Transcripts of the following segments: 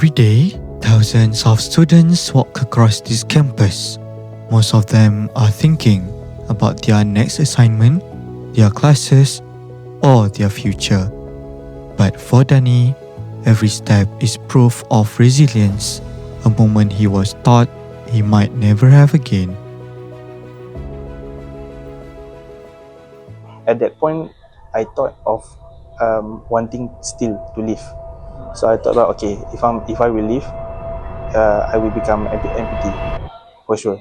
Every day, thousands of students walk across this campus. Most of them are thinking about their next assignment, their classes, or their future. But for Danee, every step is proof of resilience, a moment he was taught he might never have again. At that point, I thought of wanting still to live. So I thought about, okay, if I will live, I will become amputee for sure.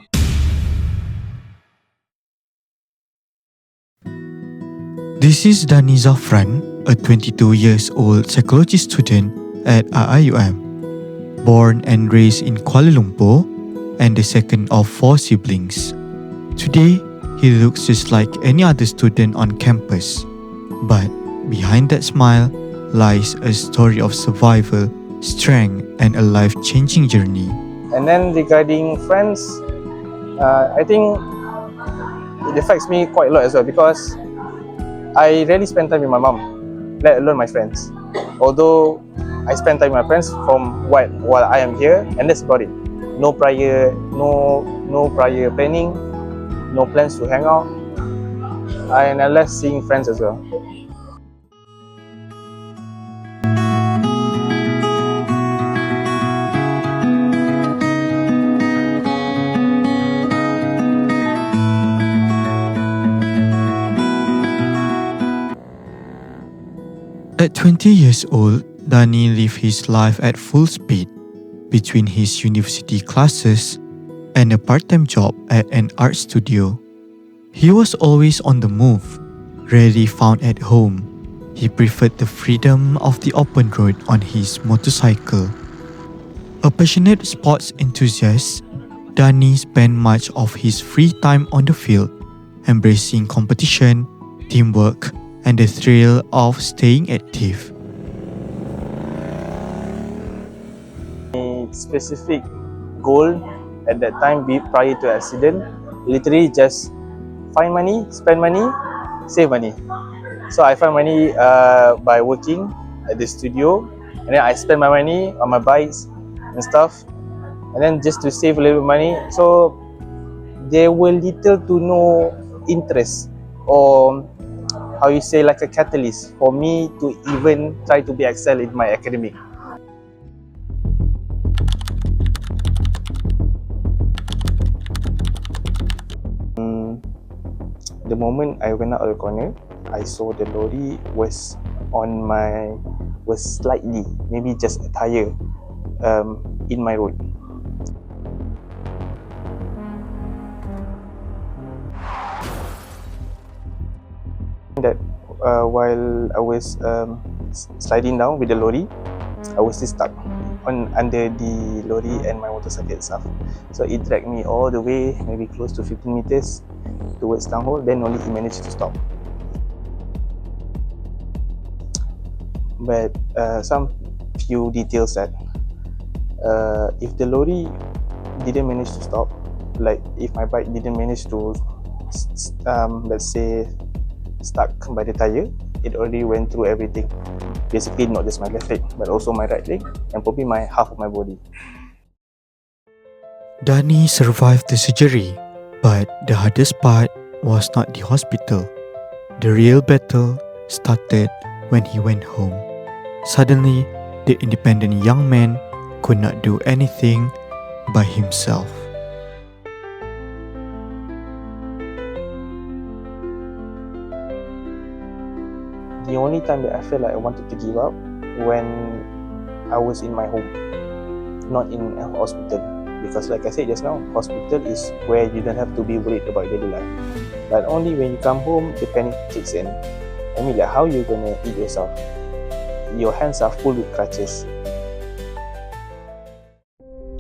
This is Danee Zafran, a 22 years old psychology student at IIUM. Born and raised in Kuala Lumpur and the second of 4 siblings. Today, he looks just like any other student on campus. But behind that smile lies a story of survival, strength, and a life-changing journey. And then regarding friends, I think it affects me quite a lot as well because I rarely spend time with my mom, let alone my friends. Although I spend time with my friends from while I am here, and that's about it. No prior planning, no plans to hang out, and I love seeing friends as well. At 20 years old, Danee lived his life at full speed between his university classes and a part-time job at an art studio. He was always on the move, rarely found at home. He preferred the freedom of the open road on his motorcycle. A passionate sports enthusiast, Danee spent much of his free time on the field, embracing competition, teamwork, and the thrill of staying active. My specific goal at that time, prior to accident, literally just find money, spend money, save money. So I find money by working at the studio, and then I spend my money on my bikes and stuff, and then just to save a little money. So there were little to no interest or how you say, like a catalyst for me to even try to be excel in my academic. The moment I went out of the corner, I saw the lorry was slightly, maybe just a tire in my road. That while I was sliding down with the lorry, I was still stuck under the lorry and my motorcycle itself. So it dragged me all the way, maybe close to 15 meters towards town hall. Then only it managed to stop. But some few details that if the lorry didn't manage to stop, like if my bike didn't manage to let's say stuck by the tire, it already went through everything. Basically not just my left leg, but also my right leg and probably my half of my body. Danee survived the surgery, but the hardest part was not the hospital. The real battle started when he went home. Suddenly, the independent young man could not do anything by himself. The only time that I felt like I wanted to give up when I was in my home, not in a hospital. Because like I said just now, hospital is where you don't have to be worried about daily life. But only when you come home, the panic kicks in. I mean, like, how you gonna eat yourself? Your hands are full with crutches.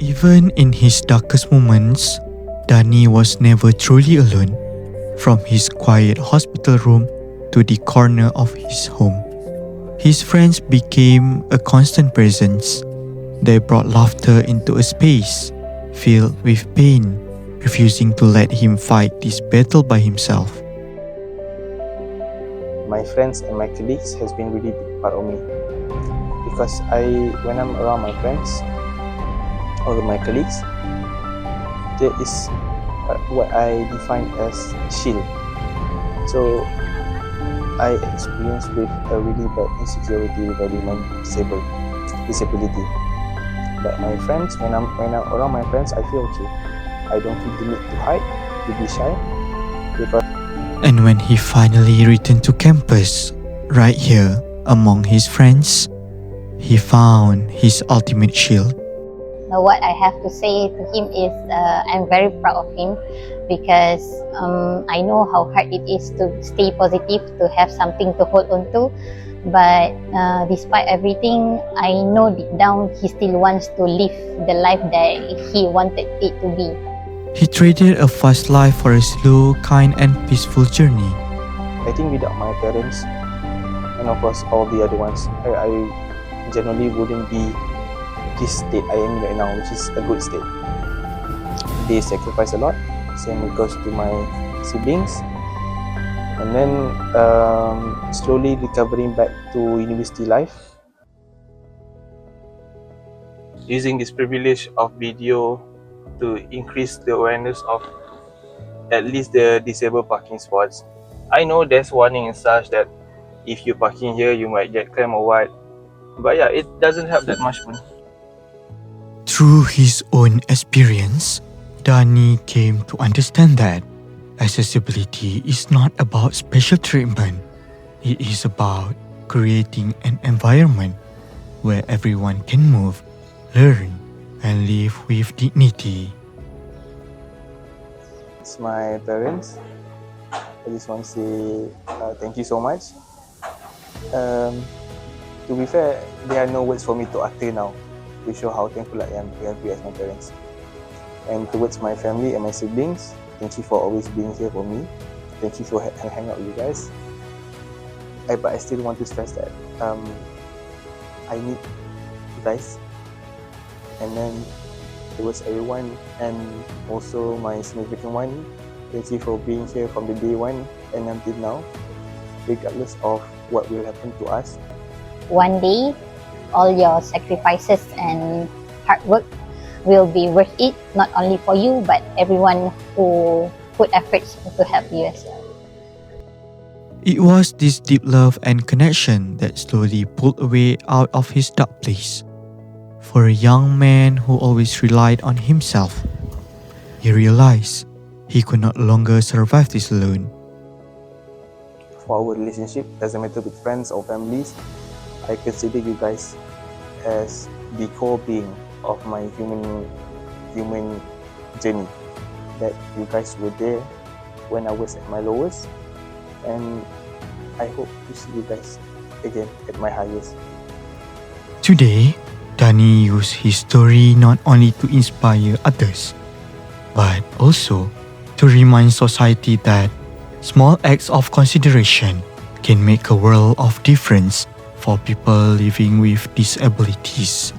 Even in his darkest moments, Danee was never truly alone. From his quiet hospital room to the corner of his home, his friends became a constant presence. They brought laughter into a space filled with pain, refusing to let him fight this battle by himself. My friends and my colleagues has been really big part of me because when I'm around my friends or my colleagues, there is what I define as shield. So I experienced with a really bad insecurity regarding my disability. But my friends, when I'm around my friends, I feel okay. I don't feel the need to hide, to be shy, because And when he finally returned to campus, right here among his friends, he found his ultimate shield. What I have to say to him is I'm very proud of him because I know how hard it is to stay positive, to have something to hold on to. But despite everything, I know deep down he still wants to live the life that he wanted it to be. He traded a fast life for a slow, kind, and peaceful journey. I think without my parents and of course all the other ones, I generally wouldn't be this state I am right now, which is a good state. They sacrifice a lot. Same goes to my siblings. And then slowly recovering back to university life. Using this privilege of video to increase the awareness of at least the disabled parking spots. I know there's warning and such that if you parking here, you might get claimed or what. But yeah, it doesn't help that much. Through his own experience, Danee came to understand that accessibility is not about special treatment. It is about creating an environment where everyone can move, learn, and live with dignity. It's my parents. I just want to say thank you so much. To be fair, there are no words for me to utter now to show how thankful I am to have you as my parents. And towards my family and my siblings, thank you for always being here for me. Thank you for hanging out with you guys. But I still want to stress that I need you guys. And then towards everyone and also my significant one, thank you for being here from the day one and until now, regardless of what will happen to us. One day, all your sacrifices and hard work will be worth it, not only for you, but everyone who put efforts to help you as well. It was this deep love and connection that slowly pulled away out of his dark place. For a young man who always relied on himself, he realized he could not longer survive this alone. For our relationship, doesn't matter with friends or families, I consider you guys as the core being of my human journey. That you guys were there when I was at my lowest, and I hope to see you guys again at my highest. Today, Danee used his story not only to inspire others, but also to remind society that small acts of consideration can make a world of difference for people living with disabilities.